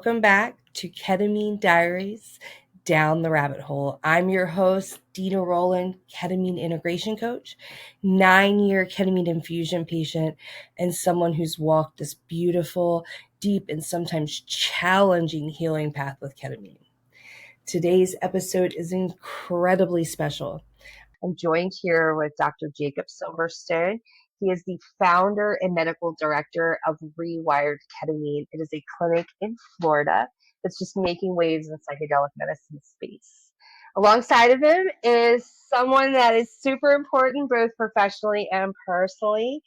Welcome back to Ketamine Diaries, Down the Rabbit Hole. I'm your host, Dina Rowland, ketamine integration coach, 9-year ketamine infusion patient, and someone who's walked this beautiful, deep, and sometimes challenging healing path with ketamine. Today's episode is incredibly special. I'm joined here with Dr. Jacob Silverstone. He is the founder and medical director of Rewired Ketamine. It is a clinic in Florida that's just making waves in the psychedelic medicine space. Alongside of him is someone that is super important both professionally and personally.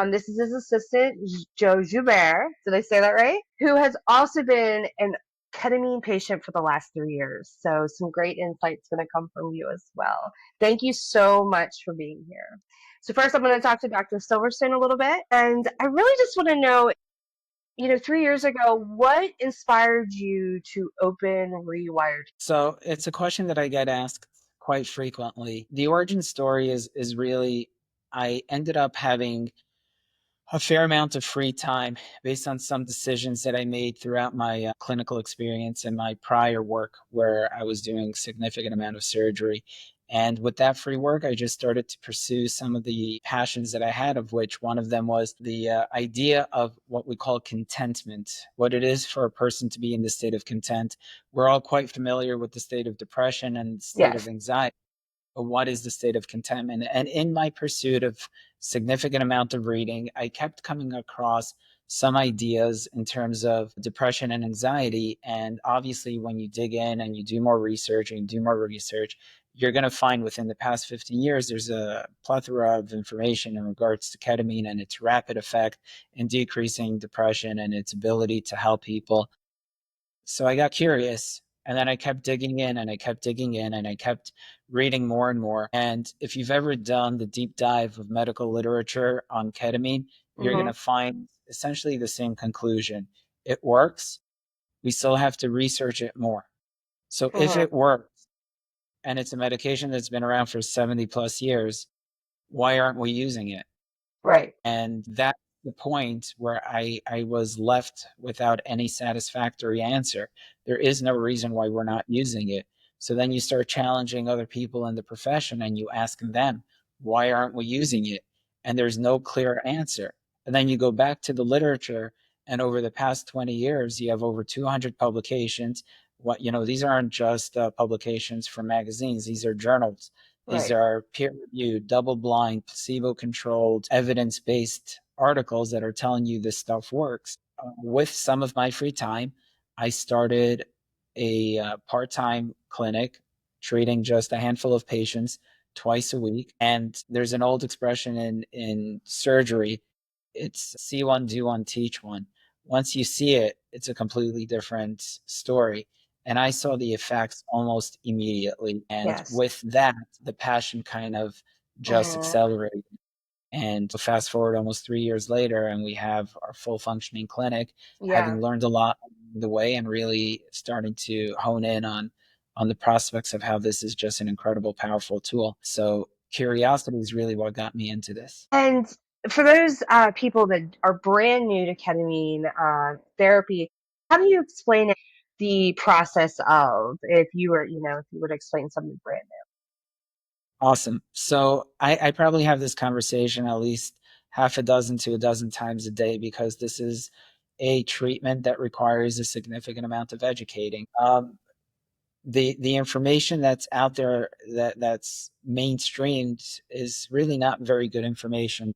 This is his assistant, Joubert. Did I say that right? Who has also been an ketamine patient for the last 3 years. So some great insights going to come from you as well. Thank you so much for being here. So first I'm going to talk to Dr. Silverstone a little bit. And I really just want to know, 3 years ago, what inspired you to open Rewired? So it's a question that I get asked quite frequently. The origin story is really I ended up having a fair amount of free time based on some decisions that I made throughout my clinical experience and my prior work where I was doing significant amount of surgery. And with that free work, I just started to pursue some of the passions that I had, of which one of them was the idea of what we call contentment, what it is for a person to be in the state of content. We're all quite familiar with the state of depression and state Yes. of anxiety. What is the state of contentment? And in my pursuit of significant amount of reading, I kept coming across some ideas in terms of depression and anxiety. And obviously, when you dig in and you do more research and you do more research, you're going to find within the past 15 years, there's a plethora of information in regards to ketamine and its rapid effect in decreasing depression and its ability to help people. So I got curious, and then I kept digging in and I kept digging in and I kept reading more and more. And if you've ever done the deep dive of medical literature on ketamine, you're going Mm-hmm. to find essentially the same conclusion. It works. We still have to research it more. So if Mm-hmm. it works and it's a medication that's been around for 70 plus years, why aren't we using it? Right. And that's the point where I was left without any satisfactory answer. There is no reason why we're not using it. So then you start challenging other people in the profession and you ask them, why aren't we using it? And there's no clear answer. And then you go back to the literature, and over the past 20 years, you have over 200 publications. These aren't just publications from magazines, these are journals. These Right. are peer-reviewed, double-blind, placebo-controlled, evidence-based articles that are telling you this stuff works. With some of my free time, I started a part-time clinic treating just a handful of patients twice a week. And there's an old expression in surgery. It's see one, do one, teach one. Once you see it, it's a completely different story. And I saw the effects almost immediately. And Yes. with that, the passion kind of just Mm-hmm. accelerated. And fast forward almost 3 years later, and we have our full functioning clinic, Yeah. having learned a lot along the way and really starting to hone in on the prospects of how this is just an incredible, powerful tool. So curiosity is really what got me into this. And for those people that are brand new to ketamine therapy, how do you explain the process of if you were, if you would explain something brand Awesome. So I probably have this conversation at least half a dozen to a dozen times a day because this is a treatment that requires a significant amount of educating. The information that's out there that's mainstreamed is really not very good information.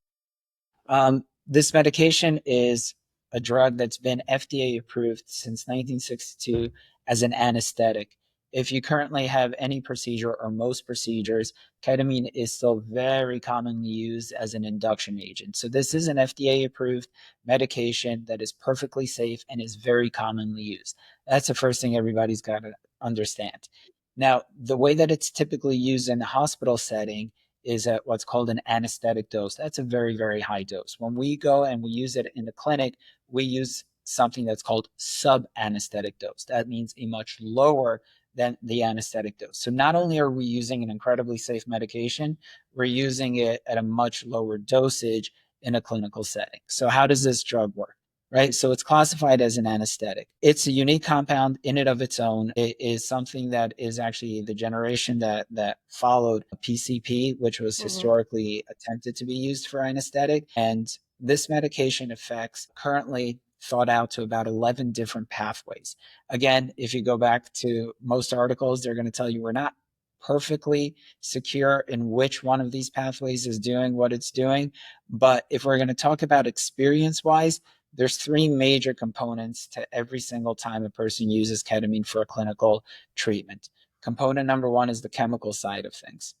This medication is a drug that's been FDA approved since 1962 as an anesthetic. If you currently have any procedure or most procedures, ketamine is still very commonly used as an induction agent. So, this is an FDA approved medication that is perfectly safe and is very commonly used. That's the first thing everybody's got to understand. Now, the way that it's typically used in the hospital setting is at what's called an anesthetic dose. That's a very, very high dose. When we go and we use it in the clinic, we use something that's called sub-anesthetic dose. That means a much lower than the anesthetic dose. So not only are we using an incredibly safe medication, we're using it at a much lower dosage in a clinical setting. So how does this drug work? right? So it's classified as an anesthetic. It's a unique compound in and of its own. It is something that is actually the generation that followed PCP, which was Mm-hmm. historically attempted to be used for anesthetic. And this medication affects currently thought out to about 11 different pathways. Again, if you go back to most articles, they're going to tell you we're not perfectly secure in which one of these pathways is doing what it's doing. But if we're going to talk about experience wise, there's three major components to every single time a person uses ketamine for a clinical treatment. Component number one is the chemical side of things.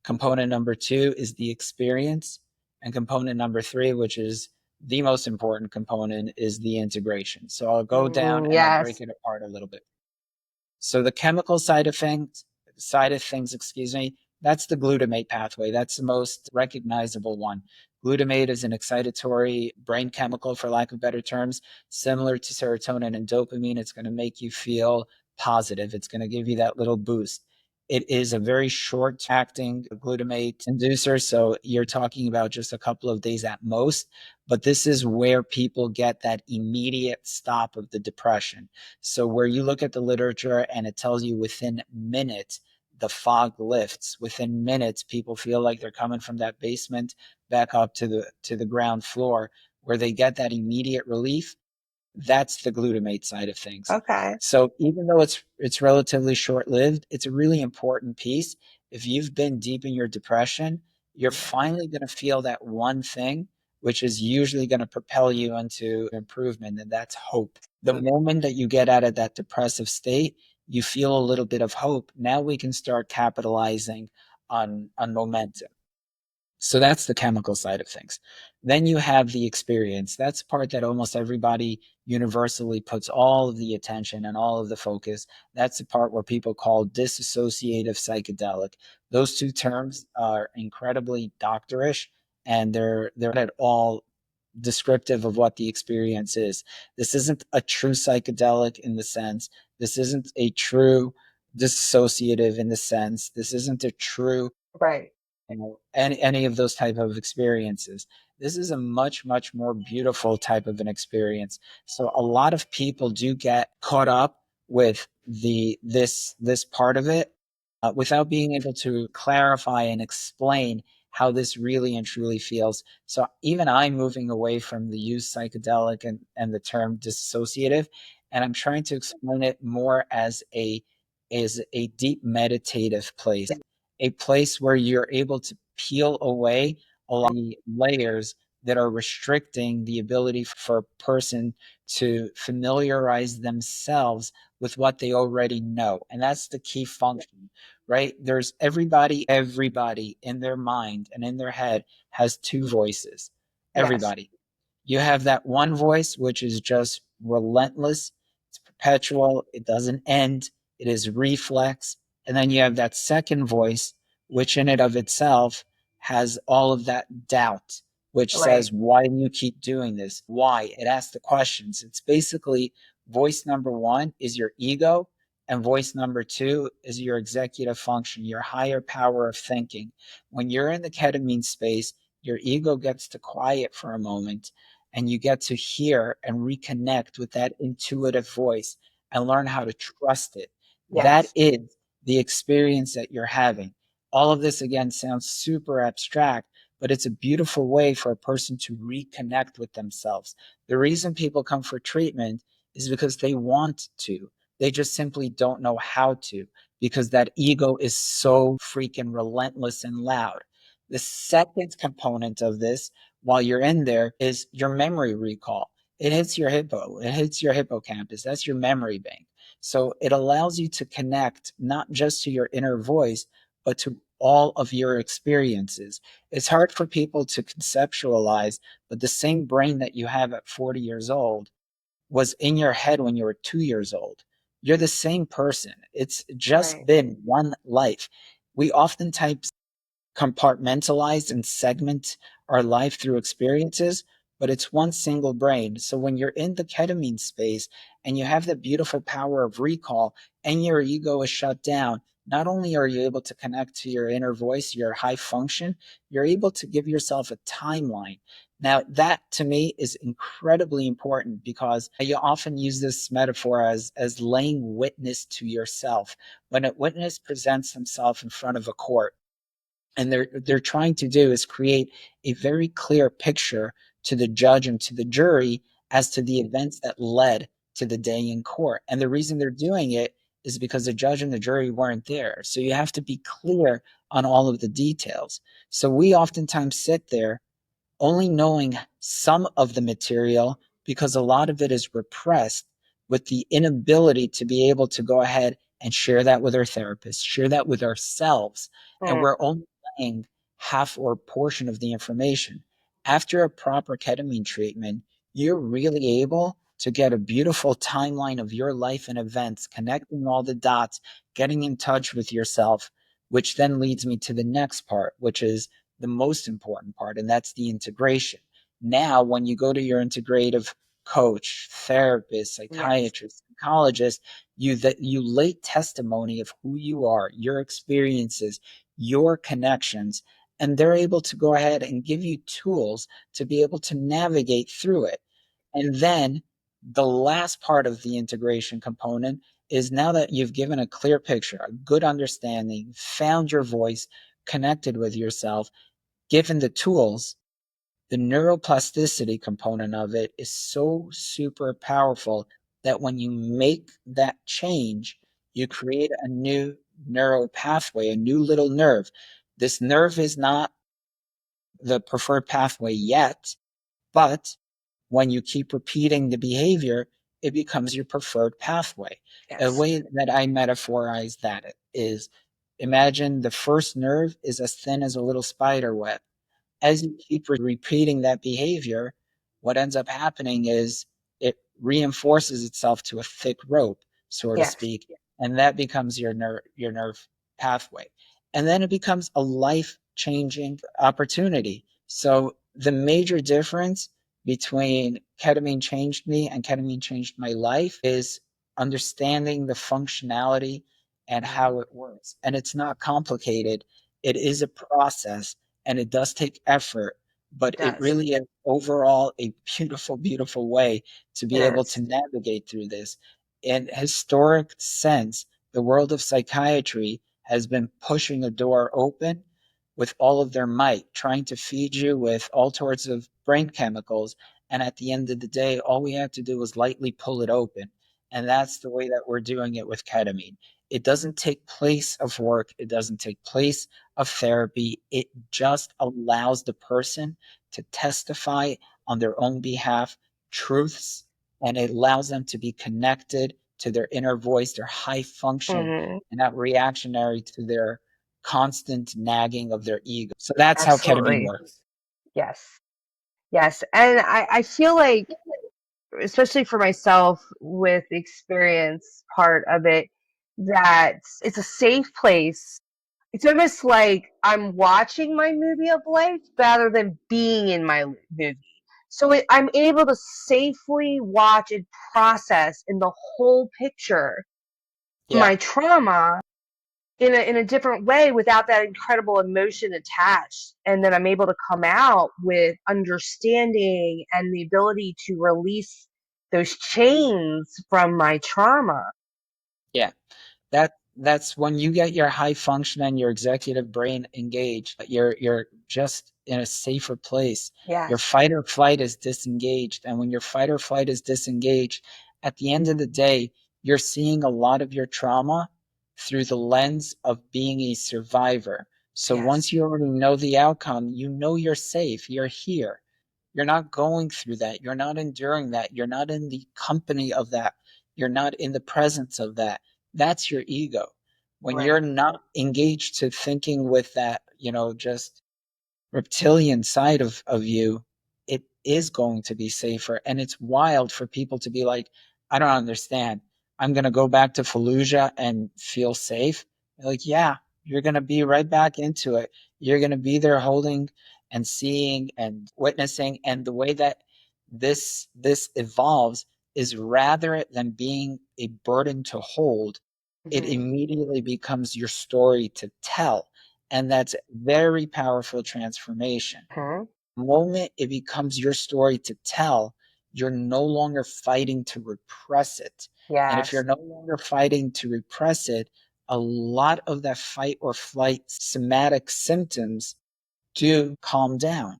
Component number two is the experience. And component number three, which is the most important component, is the integration. So I'll go down Mm, and I'll break yes. it apart a little bit. So the chemical side of things, excuse me, that's the glutamate pathway. That's the most recognizable one. Glutamate is an excitatory brain chemical, for lack of better terms, similar to serotonin and dopamine. It's going to make you feel positive. It's going to give you that little boost. It is a very short acting glutamate inducer. So you're talking about just a couple of days at most. But this is where people get that immediate stop of the depression. So where you look at the literature and it tells you within minutes, the fog lifts. Within minutes, people feel like they're coming from that basement back up to the ground floor where they get that immediate relief. That's the glutamate side of things. Okay. So even though it's relatively short-lived, it's a really important piece. If you've been deep in your depression, you're finally going to feel that one thing, which is usually going to propel you into improvement, and that's hope. The moment that you get out of that depressive state, you feel a little bit of hope. Now we can start capitalizing on momentum. So that's the chemical side of things. Then you have the experience. That's the part that almost everybody universally puts all of the attention and all of the focus. That's the part where people call dissociative psychedelic. Those two terms are incredibly doctorish, and they're not at all descriptive of what the experience is. This isn't a true psychedelic in the sense. This isn't a true dissociative in the sense. This isn't a true, Right. any of those type of experiences. This is a much more beautiful type of an experience. So a lot of people do get caught up with this part of it without being able to clarify and explain how this really and truly feels. So even I'm moving away from the use psychedelic and the term dissociative, and I'm trying to explain it more as a deep meditative place, a place where you're able to peel away a lot of the layers that are restricting the ability for a person to familiarize themselves with what they already know. And that's the key function, right? There's everybody in their mind and in their head has two voices. Yes. Everybody. You have that one voice, which is just relentless, it's perpetual, it doesn't end, it is reflex. And then you have that second voice, which in and of itself has all of that doubt, which Right. says, why do you keep doing this? Why? It asks the questions. It's basically voice number one is your ego, and voice number two is your executive function, your higher power of thinking. When you're in the ketamine space, your ego gets to quiet for a moment and you get to hear and reconnect with that intuitive voice and learn how to trust it. That Yes. is the experience that you're having. All of this again sounds super abstract, but it's a beautiful way for a person to reconnect with themselves. The reason people come for treatment is because they want to. They just simply don't know how to because that ego is so freaking relentless and loud. The second component of this, while you're in there, is your memory recall. It hits your hippocampus. That's your memory bank. So it allows you to connect not just to your inner voice, but to all of your experiences. It's hard for people to conceptualize, but the same brain that you have at 40 years old was in your head when you were 2 years old. You're the same person. It's just Right. been one life. We oftentimes compartmentalize and segment our life through experiences, but it's one single brain. So when you're in the ketamine space and you have the beautiful power of recall and your ego is shut down, not only are you able to connect to your inner voice, your high function, you're able to give yourself a timeline. Now, that to me is incredibly important because you often use this metaphor as laying witness to yourself. When a witness presents himself in front of a court, and they're trying to do is create a very clear picture to the judge and to the jury as to the events that led to the day in court. And the reason they're doing it is because the judge and the jury weren't there. So you have to be clear on all of the details. So we oftentimes sit there only knowing some of the material because a lot of it is repressed with the inability to be able to go ahead and share that with our therapist, share that with ourselves. And Mm, we're only getting half or portion of the information. After a proper ketamine treatment, you're really able to get a beautiful timeline of your life and events, connecting all the dots, getting in touch with yourself, which then leads me to the next part, which is the most important part, and that's the integration. Now, when you go to your integrative coach, therapist, yes, psychiatrist, psychologist, you lay testimony of who you are, your experiences, your connections, and they're able to go ahead and give you tools to be able to navigate through it. And then the last part of the integration component is now that you've given a clear picture, a good understanding, found your voice, connected with yourself, given the tools, the neuroplasticity component of it is so super powerful that when you make that change, you create a new neural pathway, a new little nerve. This nerve is not the preferred pathway yet, but when you keep repeating the behavior, it becomes your preferred pathway. A yes, way that I metaphorize that is imagine the first nerve is as thin as a little spider web. As you keep repeating that behavior, what ends up happening is it reinforces itself to a thick rope, so to yes, speak, and that becomes your nerve pathway. And then it becomes a life changing opportunity. So the major difference between ketamine changed me and ketamine changed my life is understanding the functionality and mm, how it works. And it's not complicated. It is a process and it does take effort, it but it does. really is overall a beautiful, beautiful way to be able Yes. to navigate through this. In historic sense, the world of psychiatry has been pushing a door open with all of their might, trying to feed you with all sorts of brain chemicals. And at the end of the day, all we have to do is lightly pull it open. And that's the way that we're doing it with ketamine. It doesn't take place of work. It doesn't take place of therapy. It just allows the person to testify on their own behalf truths, and it allows them to be connected to their inner voice, their high function, Hmm. and not reactionary to their constant nagging of their ego. So that's how ketamine Absolutely. works. Yes. Yes. And I feel like, especially for myself with the experience part of it, that it's a safe place. It's almost like I'm watching my movie of life rather than being in my movie. So I'm able to safely watch and process in the whole picture Yeah. my trauma in a different way without that incredible emotion attached. And then I'm able to come out with understanding and the ability to release those chains from my trauma. Yeah. That's when you get your high function and your executive brain engaged. You're just in a safer place. Your Yes. fight or flight is disengaged, and when your fight or flight is disengaged, at the end of the day, you're seeing a lot of your trauma through the lens of being a survivor. So Yes. once you already know the outcome, you know you're safe. You're here. You're not going through that. You're not enduring that. You're not in the company of that. You're not in the presence of that. That's your ego. When Right. you're not engaged to thinking with that, just reptilian side of you, it is going to be safer. And it's wild for people to be like, I don't understand. I'm going to go back to Fallujah and feel safe. You're like, yeah, you're going to be right back into it. You're going to be there holding and seeing and witnessing. And the way that this evolves is rather than being a burden to hold, it Hmm. immediately becomes your story to tell, and that's very powerful transformation. Hmm. moment it becomes your story to tell, you're no longer fighting to repress it. And if you're Yes. no longer fighting to repress it, a lot of that fight or flight somatic symptoms do calm down.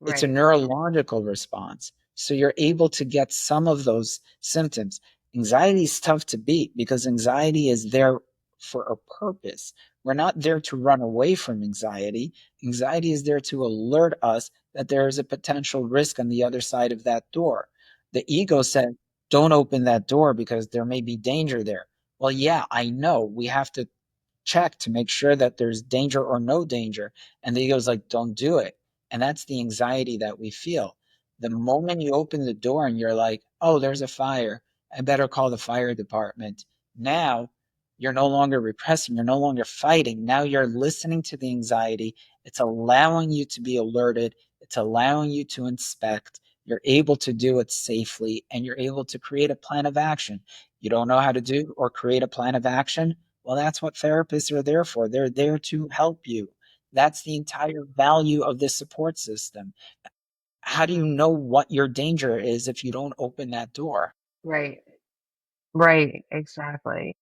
It's a Right. neurological response. So you're able to get some of those symptoms. Anxiety is tough to beat because anxiety is there for a purpose. We're not there to run away from anxiety. Anxiety is there to alert us that there is a potential risk on the other side of that door. The ego said, don't open that door because there may be danger there. Well, yeah, I know. We have to check to make sure that there's danger or no danger. And the ego's like, don't do it. And that's the anxiety that we feel. The moment you open the door and you're like, oh, there's a fire, I better call the fire department. Now you're no longer repressing, you're no longer fighting. Now you're listening to the anxiety. It's allowing you to be alerted, it's allowing you to inspect. You're able to do it safely and you're able to create a plan of action. You don't know how to do or create a plan of action? Well, that's what therapists are there for. They're there to help you. That's the entire value of this support system. How do you know what your danger is if you don't open that door? Right. Right. Exactly.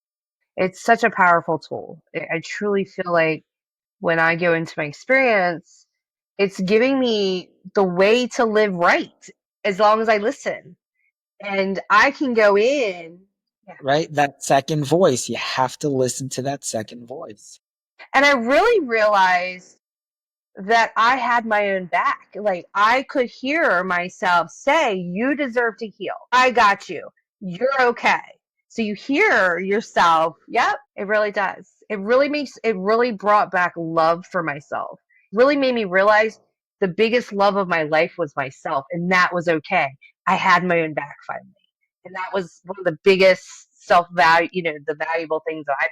It's such a powerful tool. I truly feel like when I go into my experience, it's giving me the way to live right as long as I listen. And I can go in. Yeah. Right? That second voice, you have to listen to that second voice. And I really realized that I had my own back. Like I could hear myself say, "You deserve to heal. I got you. You're okay." So you hear yourself. Yep, it really does. It really brought back love for myself. Really made me realize the biggest love of my life was myself, and that was okay. I had my own back finally. And that was one of the biggest self value, the valuable things that I've.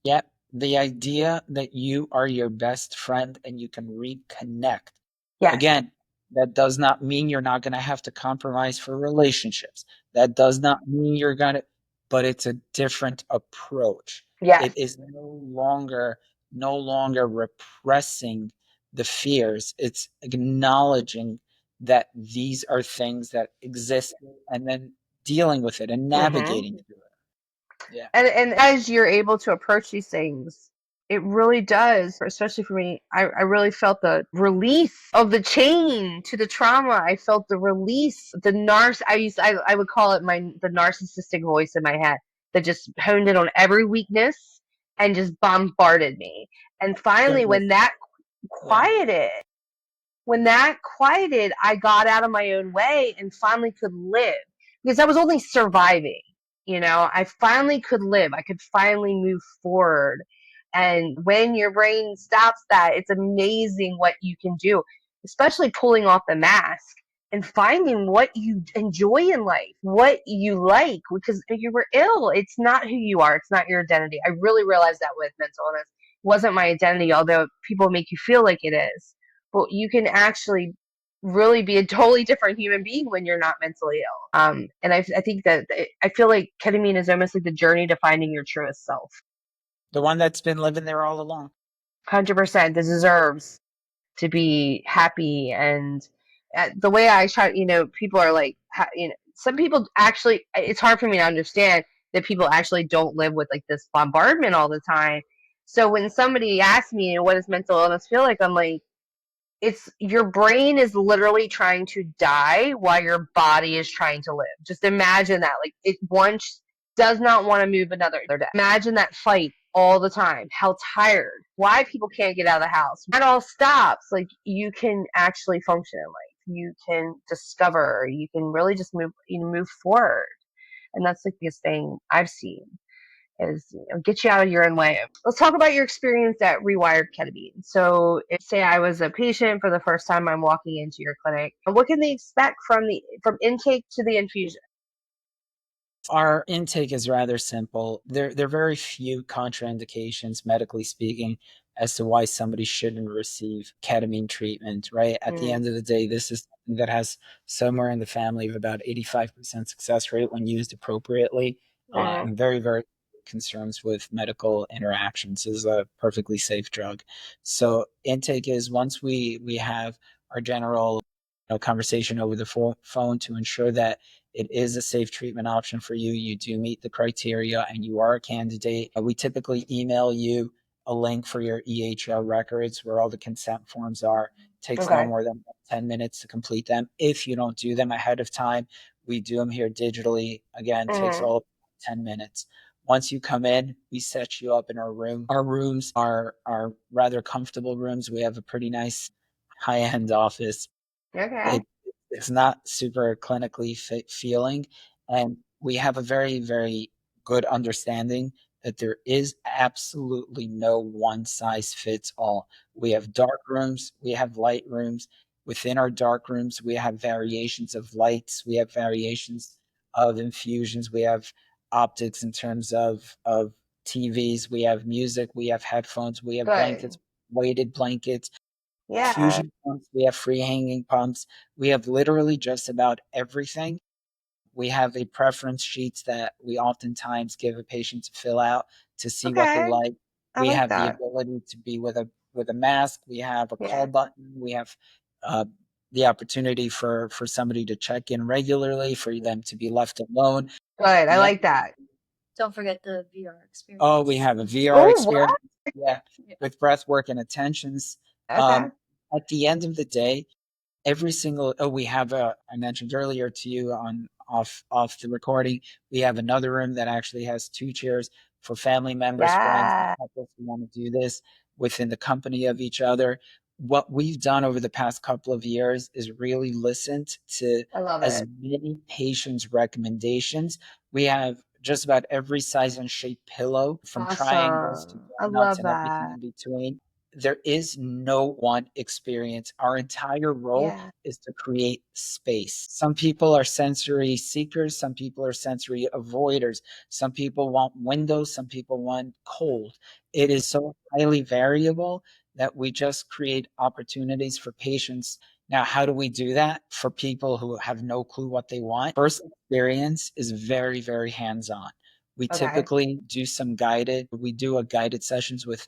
Yet the idea that you are your best friend and you can reconnect. Yes. Again, that does not mean you're not going to have to compromise for relationships. That does not mean you're going to, but it's a different approach. Yes. It is no longer repressing the fears. It's acknowledging that these are things that exist and then dealing with it and Mm-hmm. navigating through it. Yeah. And as you're able to approach these things, it really does, especially for me, I really felt the release of the chain to the trauma. I felt the release, the I would call it the narcissistic voice in my head that just honed in on every weakness and just bombarded me. And It finally, was, yeah. when that quieted, I got out of my own way and finally could live because I was only surviving. I finally could live. I could finally move forward. And when your brain stops that, it's amazing what you can do, especially pulling off the mask and finding what you enjoy in life, what you like, because you were ill. It's not who you are, it's not your identity. I really realized that with mental illness. It wasn't my identity, although people make you feel like it is, but you can actually really be a totally different human being when you're not mentally ill. And I think that I feel like ketamine is almost like the journey to finding your truest self. The one that's been living there all along. 100%. This deserves to be happy. And the way I try, people are like, some people actually, it's hard for me to understand that people actually don't live with like this bombardment all the time. So when somebody asks me, what does mental illness feel like? I'm like, it's your brain is literally trying to die while your body is trying to live. Just imagine that. Like it once does not want to move another day. Imagine that fight all the time. How tired. Why people can't get out of the house. That all stops. Like you can actually function in life. You can discover. You can really just move forward. And that's the biggest thing I've seen is get you out of your own way. Let's talk about your experience at Rewired Ketamine. So, if say I was a patient for the first time, I'm walking into your clinic. What can they expect from intake to the infusion? Our intake is rather simple. There are very few contraindications, medically speaking, as to why somebody shouldn't receive ketamine treatment, right? At the Mm, end of the day, this is something that has somewhere in the family of about 85% success rate when used appropriately, mm, and very, very concerns with medical interactions. This is a perfectly safe drug. So intake is once we have our general conversation over the phone to ensure that it is a safe treatment option for you. You do meet the criteria and you are a candidate. We typically email you a link for your EHL records where all the consent forms are. It takes no Okay. more than 10 minutes to complete them. If you don't do them ahead of time, we do them here digitally. Again, takes Mm-hmm. all 10 minutes. Once you come in, we set you up in our room. Our rooms are rather comfortable rooms. We have a pretty nice high-end office. Okay. It's not super clinically fit feeling, and we have a very, very good understanding that there is absolutely no one size fits all. We have dark rooms, we have light rooms. Within our dark rooms, we have variations of lights, we have variations of infusions, we have optics in terms of TVs, we have music, we have headphones, we have blankets, Good. weighted blankets, Yeah. fusion pumps, we have free hanging pumps, we have literally just about everything. We have a preference sheets that we oftentimes give a patient to fill out to see what they Okay. like. I We like have the that. ability to be with a mask. We have a call Yeah. button. We have uh, the opportunity for somebody to check in regularly, for them to be left alone. Good. I The like that. Don't forget the VR experience. Oh, we have a VR Oh, what? experience. Yeah, with breath work and attentions. Okay. At the end of the day, every single we have a I mentioned earlier to you on off the recording, we have another room that actually has two chairs for family members, friends, and Yeah. couples who want to do this within the company of each other. What we've done over the past couple of years is really listened to I love as it. many patients' recommendations. We have just about every size and shape pillow, from triangles to Awesome. I donuts love and everything that. in between. There is no one experience. Our entire role Yeah. is to create space. Some people are sensory seekers, some people are sensory avoiders, some people want windows, some people want cold. It is so highly variable that we just create opportunities for patients. Now, how do we do that for people who have no clue what they want? First experience is very, very hands on. We Okay. typically we do a guided sessions with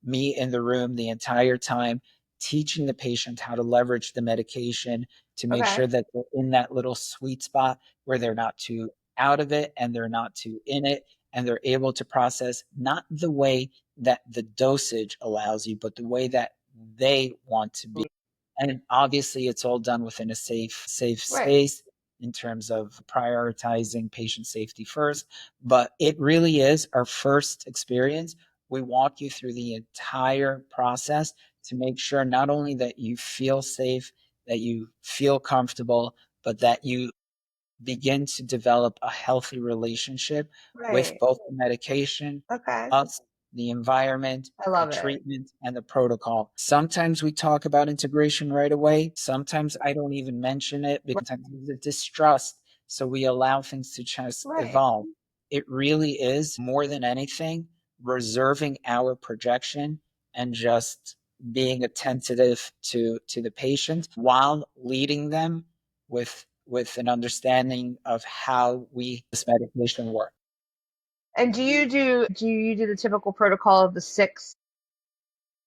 me in the room the entire time, teaching the patient how to leverage the medication to make Okay. sure that they're in that little sweet spot where they're not too out of it and they're not too in it, and they're able to process not the way that the dosage allows you, but the way that they want to be. And obviously, it's all done within a safe Right. space in terms of prioritizing patient safety first. But it really is our first experience. We walk you through the entire process to make sure not only that you feel safe, that you feel comfortable, but that you begin to develop a healthy relationship with Right. both the medication, Okay. us, the environment, I the love it. treatment, and the protocol. Sometimes we talk about integration right away. Sometimes I don't even mention it because there's a distrust. So we allow things to just Right. evolve. It really is more than anything reserving our projection and just being attentive to the patient while leading them with an understanding of how we this medication works. And do you do the typical protocol of the six?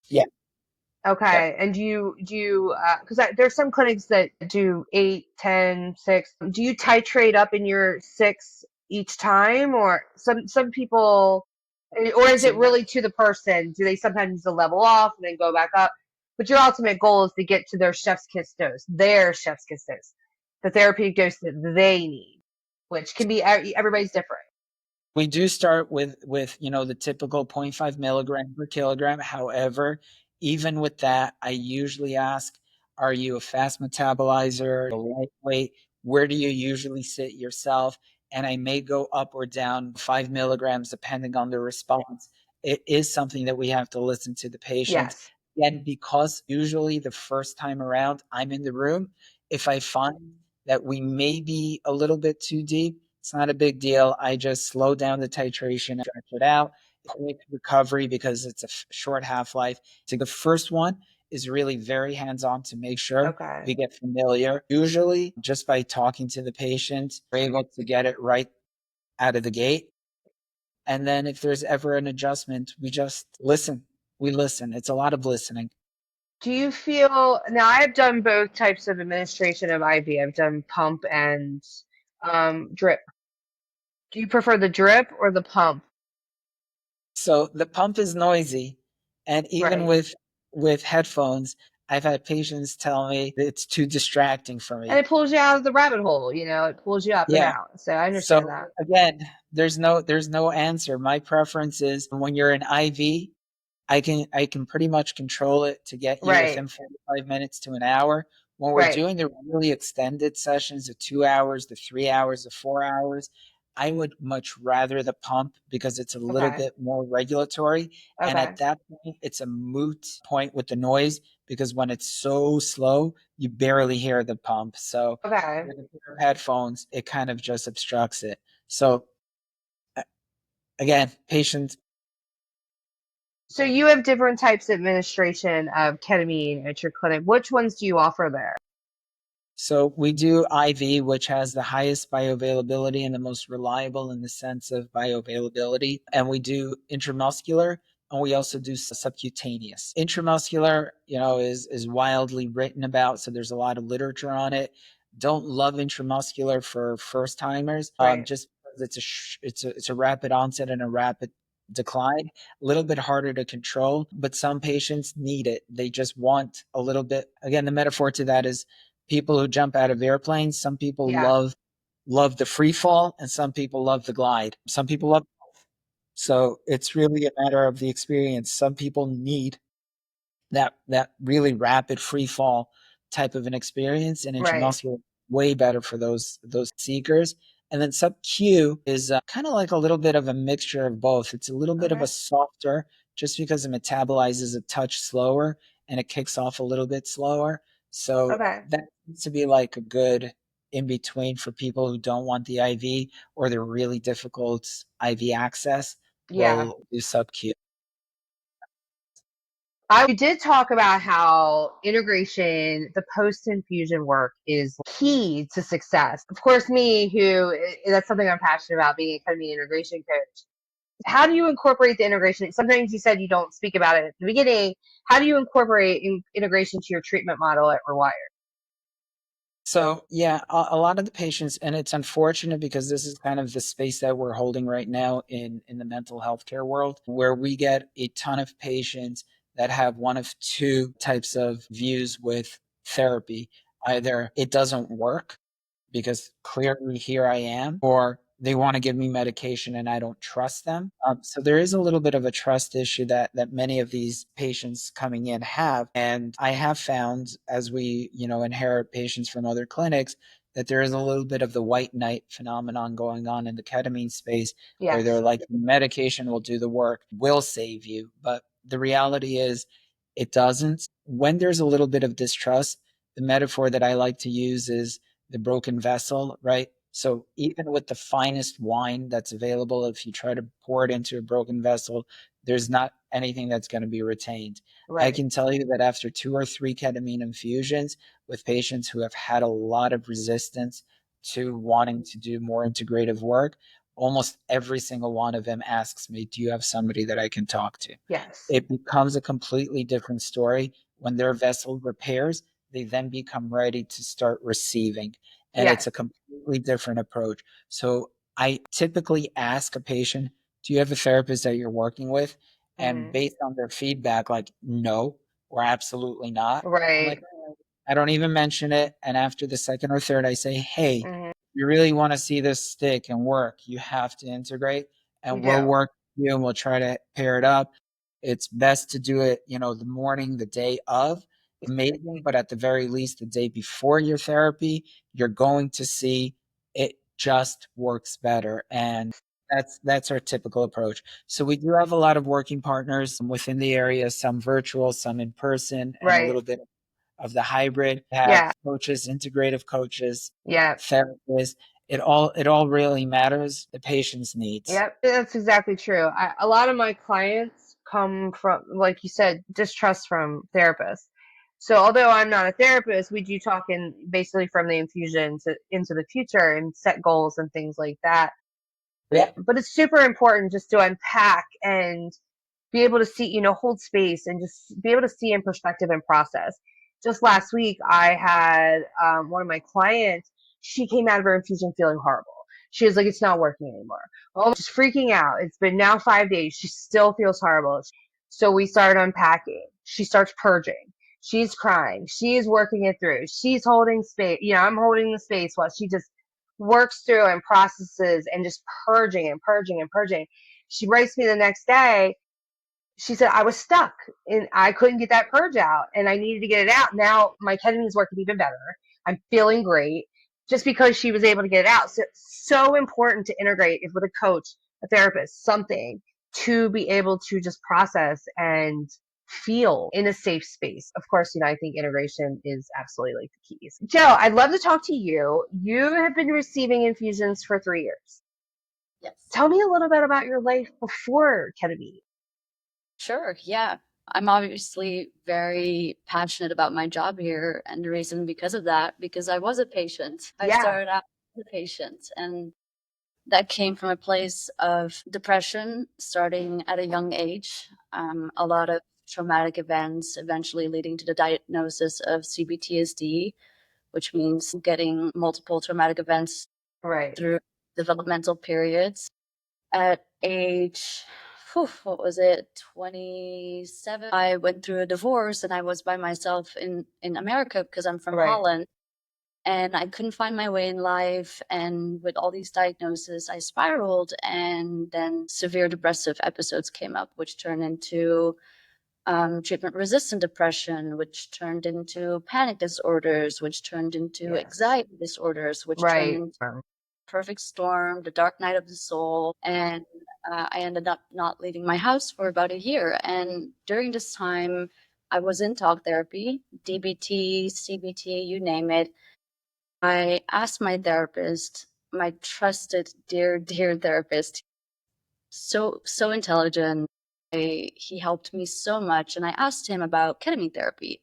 Yeah, yeah. Okay. And do you because there's some clinics that do 8, 10, 6. Do you titrate up in your six each time, or some people, or is it So really to the person? Do they sometimes need to level off and then go back up? But your ultimate goal is to get to their chef's kiss dose, the therapeutic dose that they need, which can be everybody's different. we do start with the typical zero point 0.5 milligram per kilogram. However, even with that, I usually ask, are you a fast metabolizer, a lightweight? Where do you usually sit yourself? And I may go up or down 5 milligrams depending on the response. It is something that we have to listen to the patient. Yes. And because usually the first time around I'm in the room, if I find that we may be a little bit too deep, it's not a big deal. I just slow down the titration and stretch it out. Quick recovery because it's a short half life. So the first one is really very hands on to make sure Okay. we get familiar. Usually, just by talking to the patient, we're able to get it right out of the gate. And then if there's ever an adjustment, we just listen. We listen. It's a lot of listening. Do you feel now? I've done both types of administration of IV. I've done pump and drip. Do you prefer the drip or the pump? So the pump is noisy, and even Right. with headphones, I've had patients tell me that it's too distracting for And me. it pulls you out of the rabbit hole, it pulls you up and Yeah. out. So I understand So that. again, there's no answer. My preference is when you're in IV, I can pretty much control it to get you Right. within 45 minutes to an hour. When we're Right. doing the really extended sessions, the 2 hours, the 3 hours, the 4 hours, I would much rather the pump because it's a little Okay. bit more regulatory. And Okay. at that point, it's a moot point with the noise because when it's so slow, you barely hear the pump. So Okay. with a pair of headphones, it kind of just obstructs it. So a- again, patients. So you have different types of administration of ketamine at your clinic. Which ones do you offer there? So we do IV, which has the highest bioavailability and the most reliable in the sense of bioavailability. And we do intramuscular, and we also do subcutaneous. Intramuscular, is wildly written about, so there's a lot of literature on it. Don't love intramuscular for first timers, Right. just because it's a rapid onset and a rapid decline, a little bit harder to control, but some patients need it. They just want a little bit. Again, the metaphor to that is people who jump out of airplanes. Some people Yeah. love the free fall, and some people love the glide. Some people love. So it's really a matter of the experience. Some people need that really rapid free fall type of an experience, and Right. intramuscular way better for those seekers. And then sub Q is kind of like a little bit of a mixture of both. It's a little bit of a Okay. softer, just because it metabolizes a touch slower and it kicks off a little bit slower. So Okay. that needs to be like a good in between for people who don't want the IV or they're really difficult IV access. Yeah. We'll do sub Q. We did talk about how integration, the post infusion work is key to success. Of course, that's something I'm passionate about, being a ketamine integration coach. How do you incorporate the integration? Sometimes you said you don't speak about it at the beginning. How do you incorporate integration to your treatment model at Rewired? So yeah, a lot of the patients, and it's unfortunate because this is kind of the space that we're holding right now in the mental health care world, where we get a ton of patients that have one of two types of views with therapy. Either it doesn't work because clearly here I am, or they want to give me medication and I don't trust them. So there is a little bit of a trust issue that many of these patients coming in have, and I have found as we inherit patients from other clinics that there is a little bit of the white knight phenomenon going on in the ketamine space, where they're Yes. like medication will do the work, will save you, but the reality is it doesn't. When there's a little bit of distrust, the metaphor that I like to use is the broken vessel, right? So even with the finest wine that's available, if you try to pour it into a broken vessel, there's not anything that's going to be retained. I Right. can tell you that after 2 or 3 ketamine infusions with patients who have had a lot of resistance to wanting to do more integrative work, almost every single one of them asks me, do you have somebody that I can talk to? Yes. It becomes a completely different story when their vessel repairs. They then become ready to start receiving, and it's Yes. a completely different approach. So I typically ask a patient, do you have a therapist that you're working with? And Hmm. based on their feedback, like no, or absolutely not, I'm like, Right. I don't even mention it. And after the second or third, I say, hey, Hmm. you really want to see this stick and work, you have to integrate, You and we'll do. work with you and we'll try to pair it up. It's best to do it, the morning, the day of, amazing, but at the very least, the day before your therapy, you're going to see it just works better. And that's our typical approach. So we do have a lot of working partners within the area, some virtual, some in person, and a Right. little bit of the hybrid. We have Yeah. coaches, integrative coaches, Yeah. therapists. It all really matters the patient's needs. Yep, that's exactly true. A lot of my clients come from, like you said, distrust from therapists. So although I'm not a therapist, we do talk in basically from the infusion into the future and set goals and things like that. Yeah. But it's super important just to unpack and be able to see, hold space and just be able to see in perspective and process. Just last week, I had one of my clients, she came out of her infusion feeling horrible. She was like, it's not working anymore. Oh, she's freaking out. It's been now 5 days. She still feels horrible. So we started unpacking. She starts purging. She's crying. She's working it through. She's holding space. I'm holding the space while she just works through and processes and just purging and purging and purging. She writes me the next day. She said, I was stuck and I couldn't get that purge out and I needed to get it out. Now my ketamine is working even better. I'm feeling great just because she was able to get it out. So important to integrate it with a coach, a therapist, something to be able to just process and feel in a safe space. Of course, I think integration is absolutely like the keys. Joe, I'd love to talk to you. You have been receiving infusions for 3 years. Yes. Tell me a little bit about your life before ketamine. Sure. Yeah. I'm obviously very passionate about my job here. And the reason because of that, because I was a patient. I started out as a patient, and that came from a place of depression starting at a young age. A lot of traumatic events eventually leading to the diagnosis of CBTSD, which means getting multiple traumatic events Right. through developmental periods. At age, what was it, 27, I went through a divorce and I was by myself in America because I'm from Holland. And I couldn't find my way in life. And with all these diagnoses, I spiraled. And then severe depressive episodes came up, which turned into treatment-resistant depression, which turned into panic disorders, which turned into anxiety disorders, which turned into perfect storm, the dark night of the soul. And I ended up not leaving my house for about a year. And during this time, I was in talk therapy, DBT, CBT, you name it. I asked my therapist, my trusted, dear, dear therapist, so intelligent. He helped me so much. And I asked him about ketamine therapy.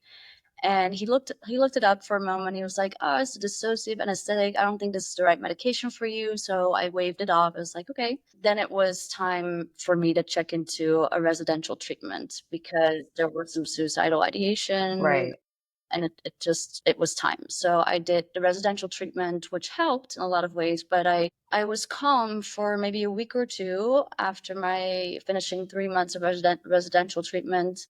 And he looked it up for a moment. He was like, oh, it's a dissociative anesthetic. I don't think this is the right medication for you. So I waved it off. I was like, okay. Then it was time for me to check into a residential treatment because there was some suicidal ideation. And it was time. So I did the residential treatment, which helped in a lot of ways, but I was calm for maybe a week or two after my finishing 3 months of residential treatment.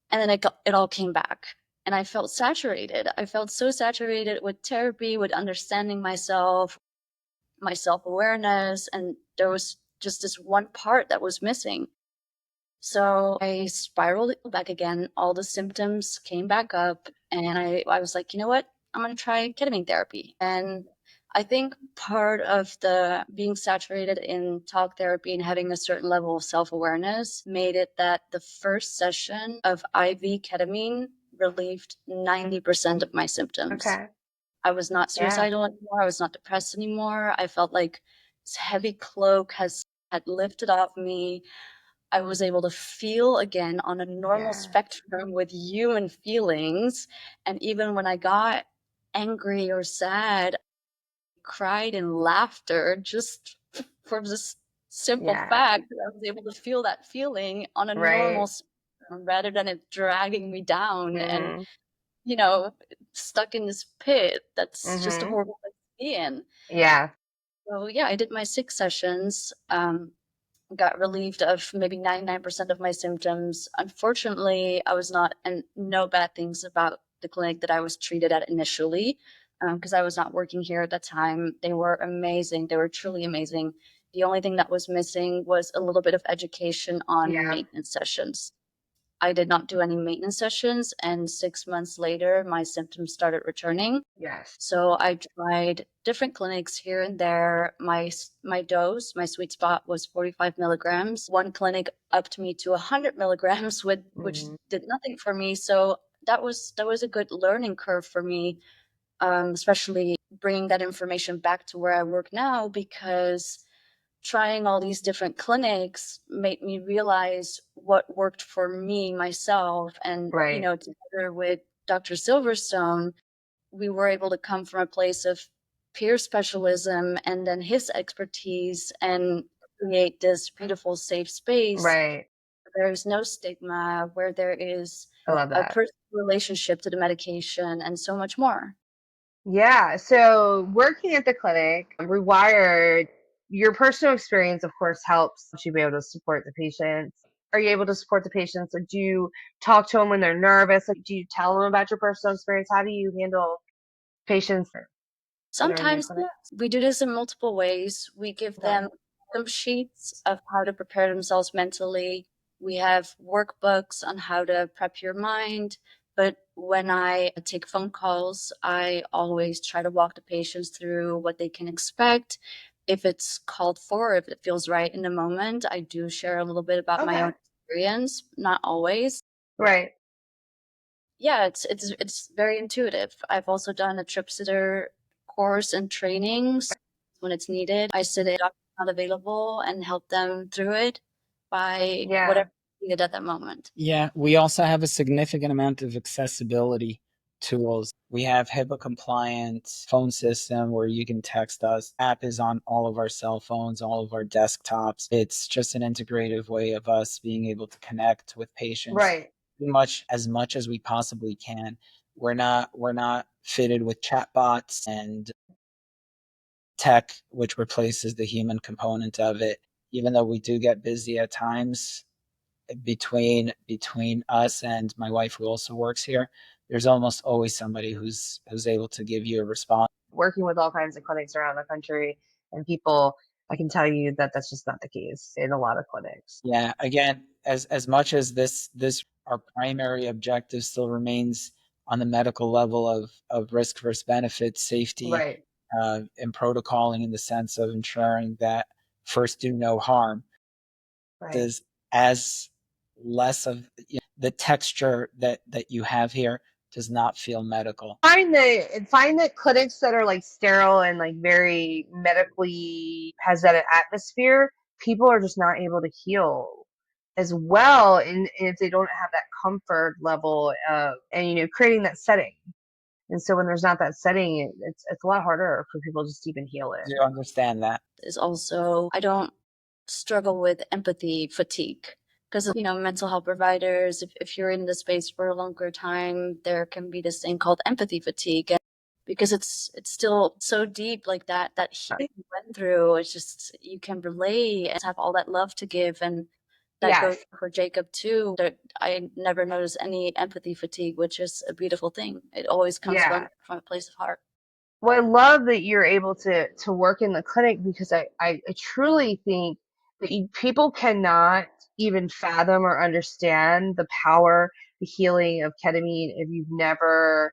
And then it all came back. And I felt saturated. I felt so saturated with therapy, with understanding myself, my self-awareness. And there was just this one part that was missing. So I spiraled back again. All the symptoms came back up. And I was like, you know what? I'm going to try ketamine therapy. And I think part of the being saturated in talk therapy and having a certain level of self-awareness made it that the first session of IV ketamine relieved 90% of my symptoms. I was not suicidal anymore. I was not depressed anymore. I felt like this heavy cloak had lifted off me. I was able to feel again on a normal spectrum with human feelings. And even when I got angry or sad, cried in laughter just for this simple fact that I was able to feel that feeling on a normal spectrum rather than it dragging me down and, stuck in this pit that's just a horrible place to be in. So yeah, I did my 6 sessions. Got relieved of maybe 99% of my symptoms. Unfortunately, I was not, and no bad things about the clinic that I was treated at initially, because I was not working here at that time. They were amazing. They were truly amazing. The only thing that was missing was a little bit of education on maintenance sessions. I did not do any maintenance sessions, and 6 months later, my symptoms started returning. So I tried different clinics here and there. My dose, my sweet spot was 45 milligrams. One clinic upped me to 100 milligrams, which did nothing for me. So that was a good learning curve for me, especially bringing that information back to where I work now, because trying all these different clinics made me realize what worked for me, myself. And, together with Dr. Silverstone, we were able to come from a place of peer specialism and then his expertise and create this beautiful, safe space there's no stigma, where there is I love a that. personal relationship to the medication, and so much more. Yeah. So working at the clinic, Rewired, your personal experience, of course, helps you be able to support the patients. Are you able to support the patients? Like, do you talk to them when they're nervous? Like, do you tell them about your personal experience? How do you handle patients that are in your Sometimes, clinic? we do this in multiple ways. We give them welcome sheets of how to prepare themselves mentally. We have workbooks on how to prep your mind. But when I take phone calls, I always try to walk the patients through what they can expect. If it's called for, if it feels right in the moment, I do share a little bit about my own experience, not always. Right. Yeah, it's very intuitive. I've also done a trip sitter course and trainings when it's needed. I sit in doctor's not available and help them through it by whatever needed at that moment. Yeah, we also have a significant amount of accessibility tools. We have HIPAA compliant phone system where you can text us. App is on all of our cell phones, all of our desktops. It's just an integrative way of us being able to connect with patients. Right. Much as we possibly can. We're not fitted with chatbots and tech which replaces the human component of it. Even though we do get busy at times, between us and my wife who also works here, there's almost always somebody who's able to give you a response. Working with all kinds of clinics around the country and people, I can tell you that that's just not the case in a lot of clinics. Yeah, again, as much as this our primary objective still remains on the medical level of risk versus benefit, safety, Right. and protocoling in the sense of ensuring that first do no harm. Right. Is as less of the texture that you have here does not feel medical. Find that clinics that are like sterile and like very medically has that atmosphere, people are just not able to heal as well, and if they don't have that comfort level of, and creating that setting. And so when there's not that setting, it's a lot harder for people just to even heal it. Do you understand that? Is also, I don't struggle with empathy fatigue because, mental health providers, if you're in the space for a longer time, there can be this thing called empathy fatigue. And because it's still so deep, like that healing you went through, it's just, you can relate and have all that love to give. And that goes for Jacob too. I never noticed any empathy fatigue, which is a beautiful thing. It always comes from a place of heart. Well, I love that you're able to work in the clinic, because I truly think that people cannot even fathom or understand the power, the healing of ketamine if you've never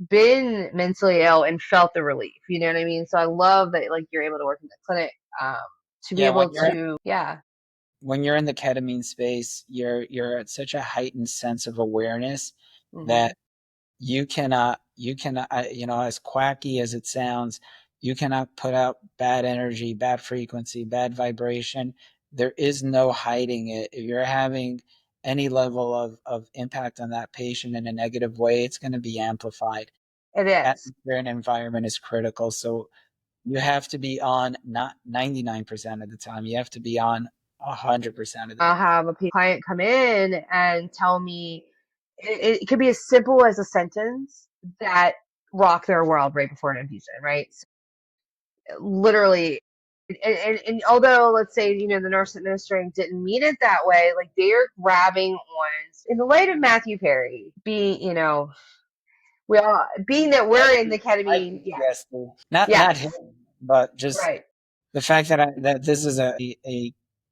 been mentally ill and felt the relief. You know what I mean? So I love that, like, you're able to work in the clinic, to be able to, when you're in the ketamine space, you're at such a heightened sense of awareness Mhm. that you cannot, as quacky as it sounds, you cannot put out bad energy, bad frequency, bad vibration. There is no hiding it. If you're having any level of impact on that patient in a negative way, it's going to be amplified. It is. Atmosphere and environment is critical. So you have to be on not 99% of the time. You have to be on 100% of the time. I'll have a client come in and tell me, it could be as simple as a sentence that rocked their world right before an infusion, right? So, literally, and although, let's say, the nurse administering didn't mean it that way, like, they're grabbing on, in the light of Matthew Perry being, we all, being that we're in the ketamine, not him, but just right, the fact that this is a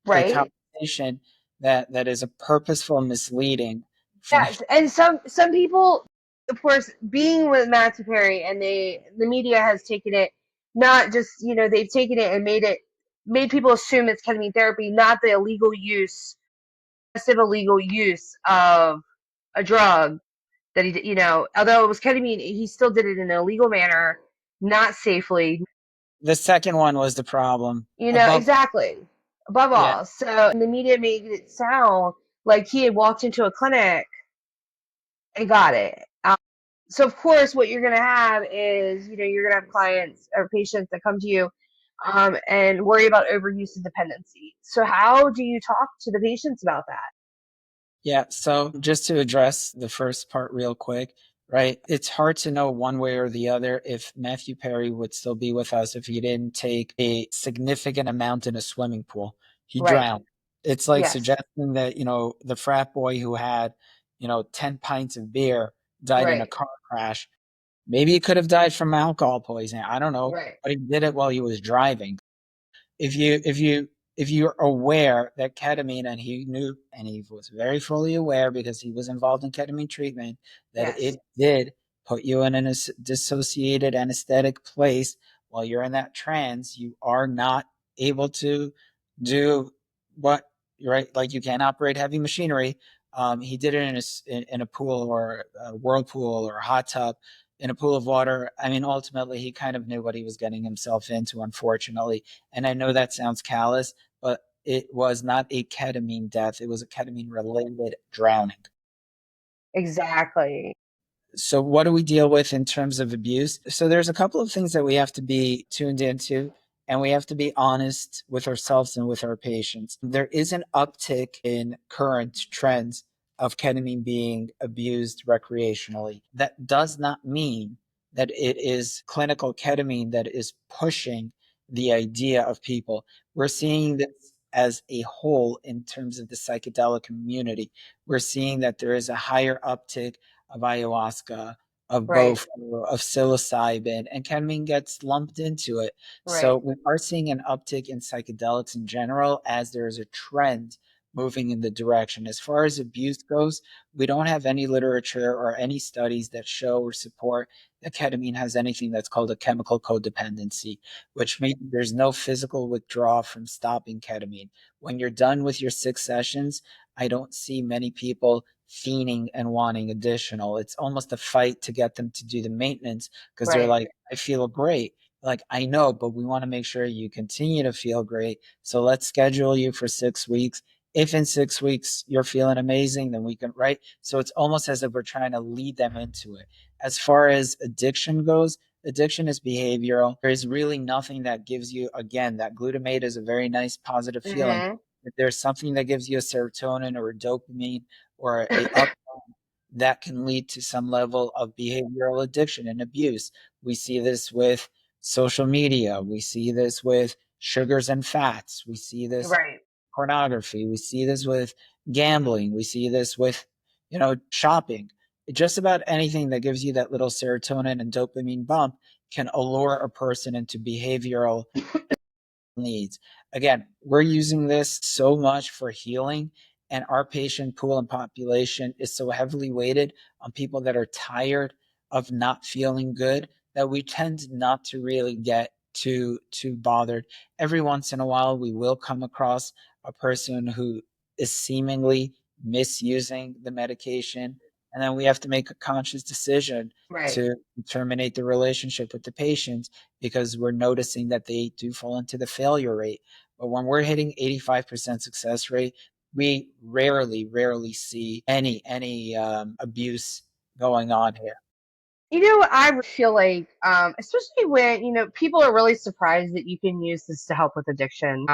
right. conversation that is a purposeful misleading. Yes, and some people, of course, being with Matthew Perry, and the media has taken it, not just, they've taken it and made people assume it's ketamine therapy, not the illegal use of a drug that he, although it was ketamine, he still did it in an illegal manner, not safely. The second one was the problem. Exactly. Above all. So the media made it sound like he had walked into a clinic and got it. So of course, what you're going to have is, you're going to have clients or patients that come to you, and worry about overuse and dependency. So how do you talk to the patients about that? Yeah. So just to address the first part real quick, right? It's hard to know one way or the other if Matthew Perry would still be with us if he didn't take a significant amount in a swimming pool. He Right. drowned. It's like Yes. suggesting that, the frat boy who had, 10 pints of beer died in a Right. car crash. Maybe he could have died from alcohol poisoning. I don't know, Right. but he did it while he was driving. If you're aware that ketamine, and he knew, and he was very fully aware because he was involved in ketamine treatment, that Yes. it did put you in an dissociated anesthetic place while you're in that trance, you are not able to do what, right, like you can't operate heavy machinery. He did it in a pool or a whirlpool or a hot tub, in a pool of water. I mean, ultimately, he kind of knew what he was getting himself into, unfortunately. And I know that sounds callous, but it was not a ketamine death. It was a ketamine related drowning. Exactly. So what do we deal with in terms of abuse? So there's a couple of things that we have to be tuned into, and we have to be honest with ourselves and with our patients. There is an uptick in current trends of ketamine being abused recreationally. That does not mean that it is clinical ketamine that is pushing the idea of people. We're seeing this as a whole in terms of the psychedelic community. We're seeing that there is a higher uptick of ayahuasca, of Right. bofo, of psilocybin, and ketamine gets lumped into it. So Right. we are seeing an uptick in psychedelics in general as there is a trend moving in the direction. As far as abuse goes, we don't have any literature or any studies that show or support that ketamine has anything that's called a chemical codependency, which means there's no physical withdrawal from stopping ketamine. When you're done with your 6 sessions, I don't see many people fiending and wanting additional. It's almost a fight to get them to do the maintenance because they're Right. like, I feel great. Like, I know, but we want to make sure you continue to feel great. So let's schedule you for 6 weeks. If in 6 weeks you're feeling amazing, then we can, right? So it's almost as if we're trying to lead them into it. As far as addiction goes, addiction is behavioral. There is really nothing that gives you, again, that glutamate is a very nice positive feeling. Mm-hmm. If there's something that gives you a serotonin or a dopamine or a up that can lead to some level of behavioral addiction and abuse. We see this with social media. We see this with sugars and fats. We see this Right. pornography. We see this with gambling. We see this with, shopping. Just about anything that gives you that little serotonin and dopamine bump can allure a person into behavioral needs. Again, we're using this so much for healing, and our patient pool and population is so heavily weighted on people that are tired of not feeling good that we tend not to really get too bothered. Every once in a while, we will come across a person who is seemingly misusing the medication, and then we have to make a conscious decision Right. to terminate the relationship with the patient because we're noticing that they do fall into the failure rate. But when we're hitting 85% success rate, we rarely see any abuse going on here. I feel like, especially when, people are really surprised that you can use this to help with addiction,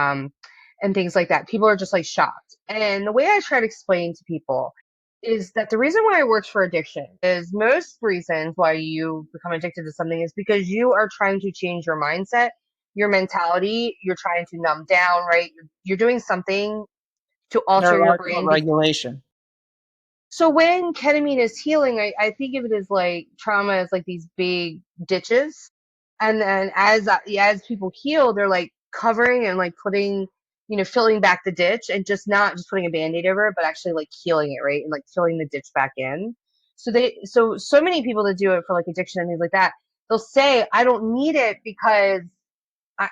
and things like that. People are just like shocked. And the way I try to explain to people is that the reason why it works for addiction is most reasons why you become addicted to something is because you are trying to change your mindset, your mentality. You're trying to numb down, right? You're doing something to alter your Neurological brain. regulation. So when ketamine is healing, I think of it as like trauma as like these big ditches, and then as people heal, they're like covering and like putting, filling back the ditch, and just not just putting a band-aid over it, but actually like healing it, right, and like filling the ditch back in. So many people that do it for like addiction and things like that, they'll say, I don't need it because I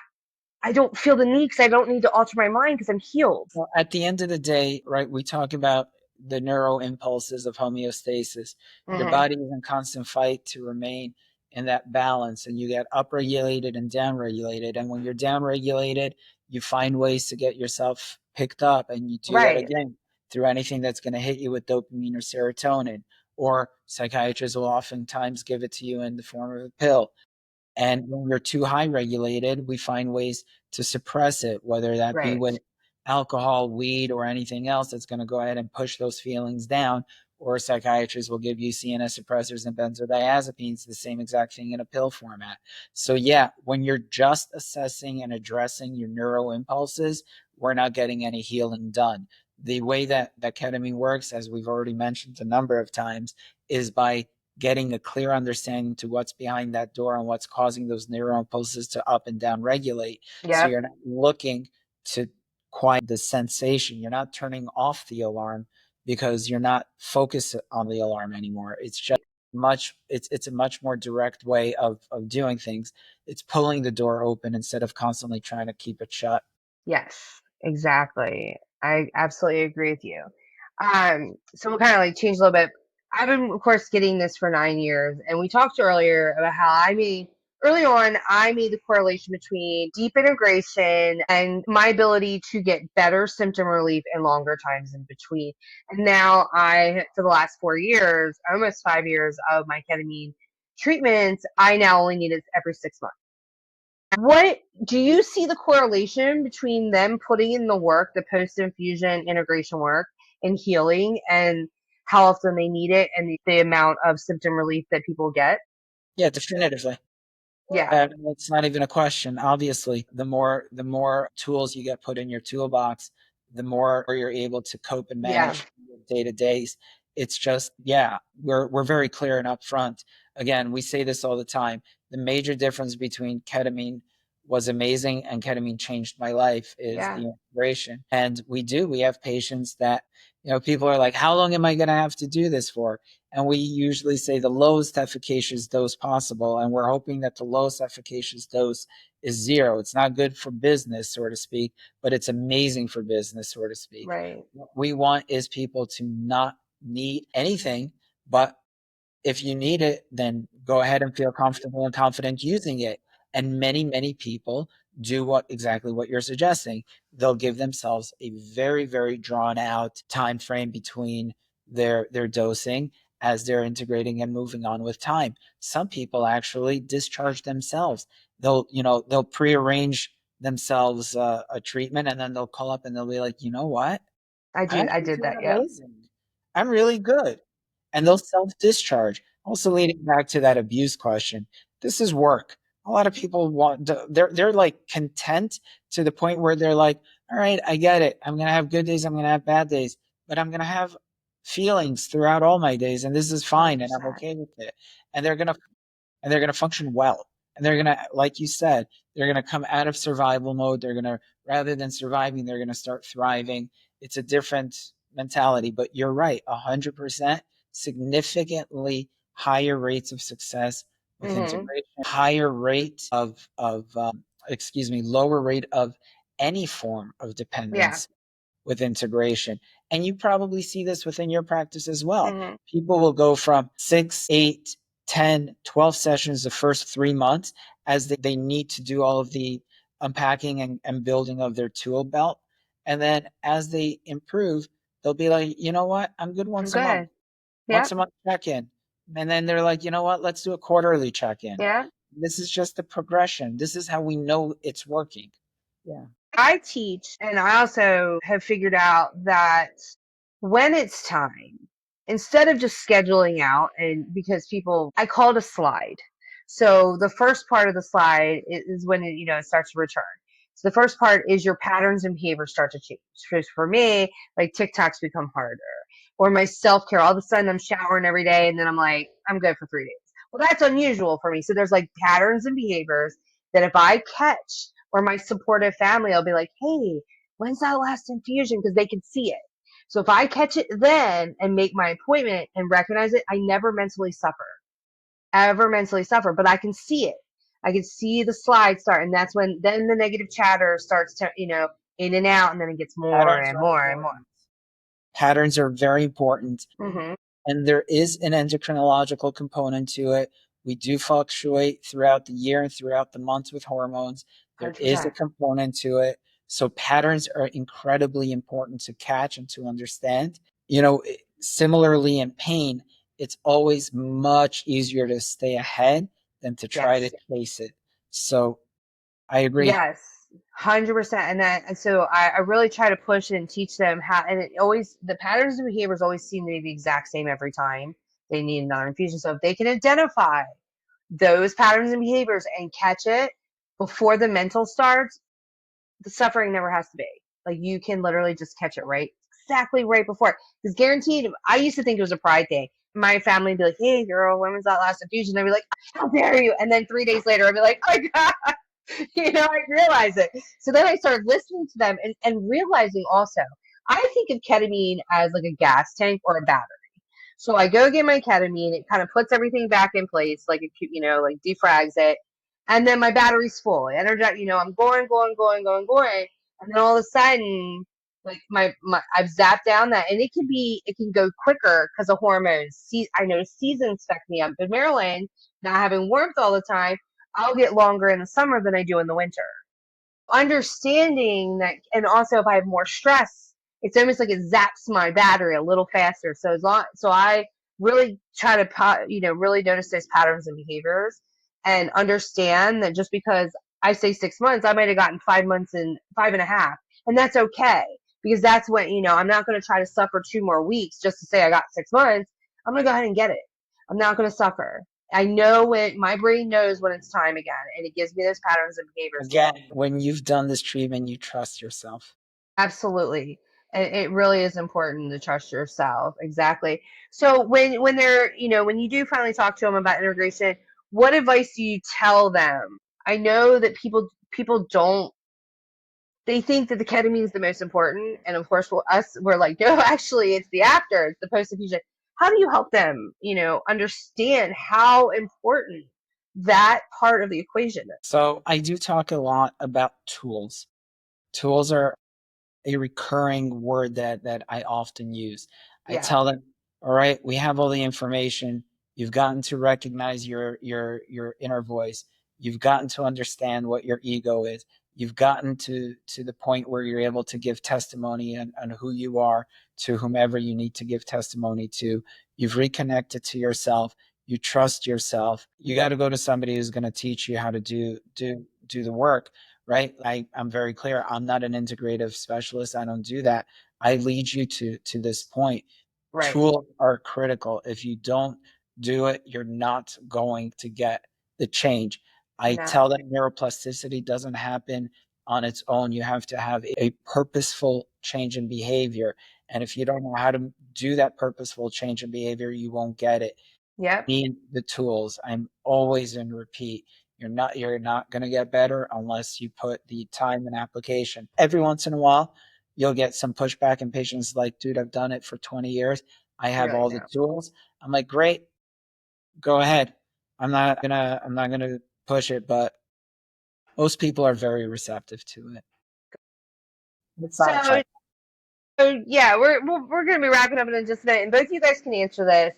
I don't feel the need because I don't need to alter my mind because I'm healed. Well, at the end of the day, right, we talk about the neural impulses of homeostasis. Your Hmm. body is in constant fight to remain in that balance, and you get upregulated and downregulated. And when you're downregulated, you find ways to get yourself picked up, and you do that Right. again through anything that's going to hit you with dopamine or serotonin. Or psychiatrists will oftentimes give it to you in the form of a pill. And when you're too high regulated, we find ways to suppress it, whether that be Right. with alcohol, weed, or anything else that's going to go ahead and push those feelings down. Or psychiatrists will give you CNS suppressors and benzodiazepines, the same exact thing in a pill format. So yeah, when you're just assessing and addressing your neuro impulses, we're not getting any healing done. The way that ketamine works, as we've already mentioned a number of times, is by getting a clear understanding to what's behind that door and what's causing those neural impulses to up and down regulate. So Yep. you're not looking to quiet the sensation. You're not turning off the alarm because you're not focused on the alarm anymore. It's just it's a much more direct way of doing things. It's pulling the door open instead of constantly trying to keep it shut. Yes, exactly. I absolutely agree with you. So we'll kind of like change a little bit. I've been, of course, getting this for 9 years, and we talked earlier about how early on, I made the correlation between deep integration and my ability to get better symptom relief in longer times in between. And now for the last 4 years, almost 5 years of my ketamine treatments, I now only need it every 6 months. What do you see the correlation between them putting in the work, the post infusion integration work and healing, and how often they need it and the amount of symptom relief that people get? Yeah, definitively. Yeah. It's not even a question. Obviously, the more tools you get put in your toolbox, the more you're able to cope and Yeah. manage day to days. It's just, yeah, we're very clear and upfront. Again, we say this all the time. The major difference between ketamine was amazing and ketamine changed my life is Yeah. the integration. And we have patients that, people are like, how long am I going to have to do this for? And we usually say the lowest efficacious dose possible. And we're hoping that the lowest efficacious dose is 0. It's not good for business, so to speak, but it's amazing for business, so to speak. Right. What we want is people to not need anything, but if you need it, then go ahead and feel comfortable and confident using it. And many, many people do exactly what you're suggesting. They'll give themselves a very, very drawn out time frame between their dosing as they're integrating and moving on with time. Some people actually discharge themselves. They'll prearrange themselves a treatment, and then they'll call up and they'll be like, you know what? I'm I actually did feeling that. Yep. amazing. I'm really good. And they'll self-discharge. Also leading back to that abuse question. This is work. A lot of people they're like content to the point where they're like, all right, I get it. I'm gonna have good days, I'm gonna have bad days, but I'm gonna have feelings throughout all my days, and this is fine, and I'm 100%. okay with it. And they're going to function well. And they're going to, like you said, they're going to come out of survival mode. They're going to, rather than surviving, they're going to start thriving. It's a different mentality, but you're right, 100% significantly higher rates of success with Hmm. integration, higher rate lower rate of any form of Yeah. dependence with integration. And you probably see this within your practice as well. Hmm. People will go from 6, 8, 10, 12 sessions the first 3 months as they need to do all of the unpacking and building of their tool belt. And then as they improve, they'll be like, you know what? I'm good I'm once a month. good. Once Yep. a month check in. And then they're like, you know what? Let's do a quarterly check in. Yeah. This is just the progression. This is how we know it's working. Yeah. I teach, and I also have figured out that when it's time, instead of just scheduling out, and because I call it a slide. So the first part of the slide is when it starts to return. So the first part is your patterns and behaviors start to change. For me, like TikToks become harder, or my self care. All of a sudden, I'm showering every day, and then I'm like, I'm good for 3 days. Well, that's unusual for me. So there's like patterns and behaviors that if I catch, or my supportive family, I'll be like, hey, when's that last infusion? Because they can see it. So if I catch it then and make my appointment and recognize it, I never mentally suffer, ever mentally suffer, but I can see it. I can see the slide start. And that's when then the negative chatter starts to, in and out. And then it gets more Patterns and are more and more. important. Patterns are very important. Mm-hmm. And there is an endocrinological component to it. We do fluctuate throughout the year and throughout the months with hormones. There is a 100%. component to it. So patterns are incredibly important to catch and to understand. Similarly in pain, it's always much easier to stay ahead than to try to Yes. chase it. So I agree. Yes. 100%. And so I really try to push and teach them how, and it always, the patterns of behaviors always seem to be the exact same every time they need another infusion. So if they can identify those patterns and behaviors and catch it before the mental starts, the suffering never has to be. Like, you can literally just catch it exactly right before. Because guaranteed, I used to think it was a pride thing. My family would be like, "Hey, girl, when was that last infusion?" I'd be like, "How dare you?" And then 3 days later, I'd be like, "Oh my God." I realize it. So then I started listening to them and realizing also, I think of ketamine as like a gas tank or a battery. So I go get my ketamine, it kind of puts everything back in place, like like defrags it, and then my battery's full. I'm going, and then all of a sudden, like my I've zapped down that, and it can go quicker because of hormones. See, I know seasons affect me. I'm in Maryland, not having warmth all the time. I'll get longer in the summer than I do in the winter. Understanding that, and also if I have more stress, it's almost like it zaps my battery a little faster. So I really try to really notice those patterns and behaviors, and understand that just because I say 6 months, I might have gotten 5 months and 5.5, and that's okay, because that's when I'm not going to try to suffer 2 more weeks just to say I got 6 months. I'm going to go ahead and get it. I'm not going to suffer. I know when my brain knows when it's time again, and it gives me those patterns and behaviors. Again, when you've done this treatment, you trust yourself. Absolutely. And it really is important to trust yourself. Exactly. So when they're, when you do finally talk to them about integration, what advice do you tell them? I know that people don't, they think that the ketamine is the most important, and of course for us, we're like, no, actually it's the after, it's the post infusion. How do you help them, understand how important that part of the equation is? So I do talk a lot about tools. Tools are a recurring word that I often use. I Yeah. tell them, all right, we have all the information. You've gotten to recognize your inner voice. You've gotten to understand what your ego is. You've gotten to the point where you're able to give testimony on who you are to whomever you need to give testimony to. You've reconnected to yourself. You trust yourself. You got to go to somebody who's going to teach you how to do the work, right? I'm very clear. I'm not an integrative specialist. I don't do that. I lead you to this point. Right. Tools are critical. If you don't do it, you're not going to get the change. I No. tell them neuroplasticity doesn't happen on its own. You have to have a purposeful change in behavior. And if you don't know how to do that purposeful change in behavior, you won't get it. Yep. Need the tools. I'm always in repeat. You're not going to get better unless you put the time and application. Every once in a while, you'll get some pushback, and patients like, dude, I've done it for 20 years. I have Really all the tools. I'm like, great, go ahead. I'm not gonna push it, but most people are very receptive to it. It's not a So fight. yeah, we're going to be wrapping up in just a minute, and both of you guys can answer this.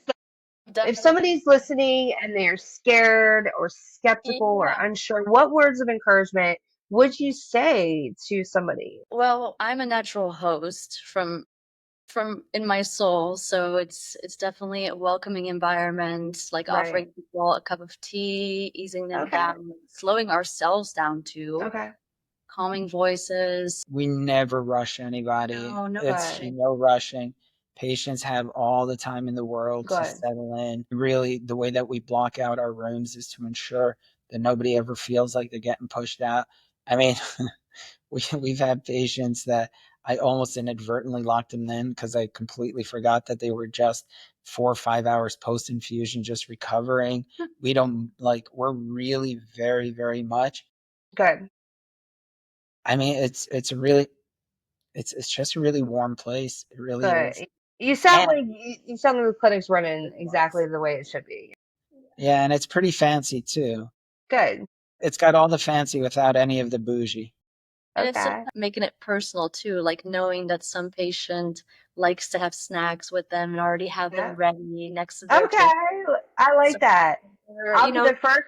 If Definitely. somebody's listening and they're scared or skeptical or Yeah. unsure, what words of encouragement would you say to somebody? Well, I'm a natural host from in my soul, so it's definitely a welcoming environment, like Right. offering people a cup of tea, easing them Okay. down, slowing ourselves down too, Okay. calming voices. We never rush anybody. No. It's Good. no rushing. Patients have all the time in the world to Good. settle in. Really, the way that we block out our rooms is to ensure that nobody ever feels like they're getting pushed out. I mean, we've had patients that I almost inadvertently locked them in because I completely forgot that they were just 4 or 5 hours post infusion, just recovering. We don't we're really very, very much. Good. I mean, it's just a really warm place. It really Good. is. You sound And like you sound like the clinic's running exactly the way it should be. yeah, and it's pretty fancy too. Good. It's got all the fancy without any of the bougie. And it's Okay. making it personal too, like knowing that some patient likes to have snacks with them and already have them Yeah. ready next to their Okay. table. I like So, that. I'll be the first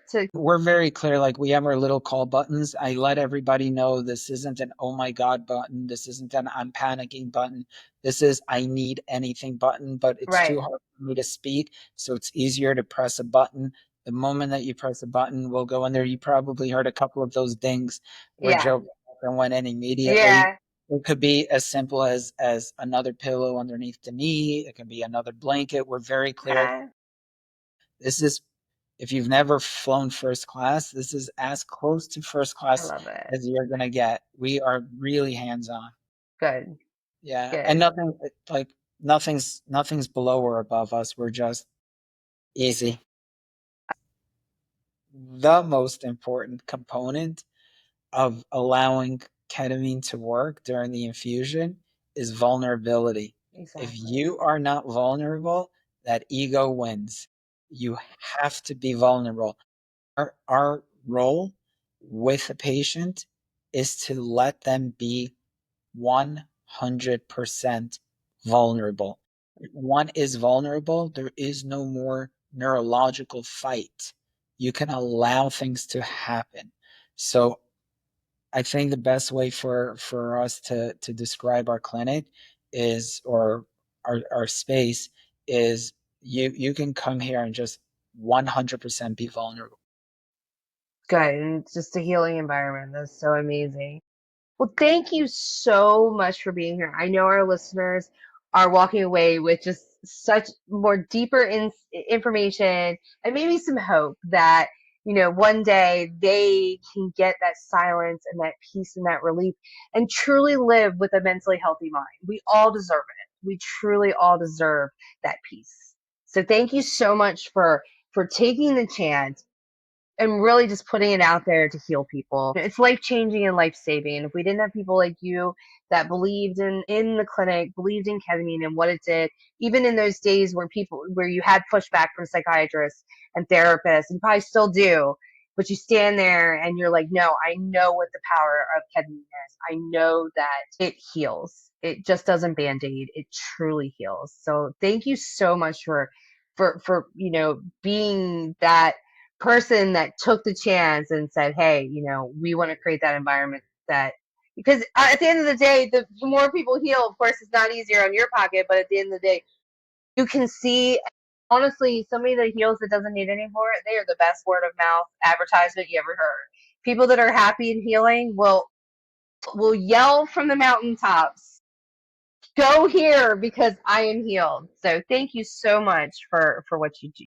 to We're very clear, like we have our little call buttons. I let everybody know this isn't an oh my God button. This isn't an I'm panicking button. This is I need anything button, but it's right. too hard for me to speak. So it's easier to press a button The moment that you press a button, we'll go in there. You probably heard a couple of those dings where Yeah. Joe went in immediately. Yeah. It could be as simple as another pillow underneath the knee. It can be another blanket. We're very clear. Okay. This is, if you've never flown first class, this is as close to first I class love it. as you're gonna get. We are really hands-on. Good. Yeah, Good. and nothing's below or above us. We're just easy. The most important component of allowing ketamine to work during the infusion is vulnerability. If Exactly. you are not vulnerable, that ego wins. You have to be vulnerable. Our role with a patient is to let them be 100% vulnerable. If one is vulnerable, there is no more neurological fight. You can allow things to happen. So I think the best way for us to describe our clinic is, or our space is, you can come here and just 100% be vulnerable. Good. And it's just a healing environment. That's so amazing. Well, thank you so much for being here. I know our listeners are walking away with just such more deeper information and maybe some hope that, one day they can get that silence and that peace and that relief and truly live with a mentally healthy mind. We all deserve it. We truly all deserve that peace. So thank you so much for taking the chance and really just putting it out there to heal people. It's life changing and life saving. And if we didn't have people like you that believed in the clinic, believed in ketamine and what it did, even in those days where you had pushback from psychiatrists and therapists, and you probably still do, but you stand there and you're like, no, I know what the power of ketamine is. I know that it heals. It just doesn't band-aid. It truly heals. So thank you so much for being that person that took the chance and said, hey, we want to create that environment that, because at the end of the day, the more people heal, of course, it's not easier on your pocket, but at the end of the day, you can see, honestly, somebody that heals that doesn't need any for it, they are the best word of mouth advertisement you ever heard. People that are happy and healing will yell from the mountaintops, go here because I am healed. So thank you so much for what you do.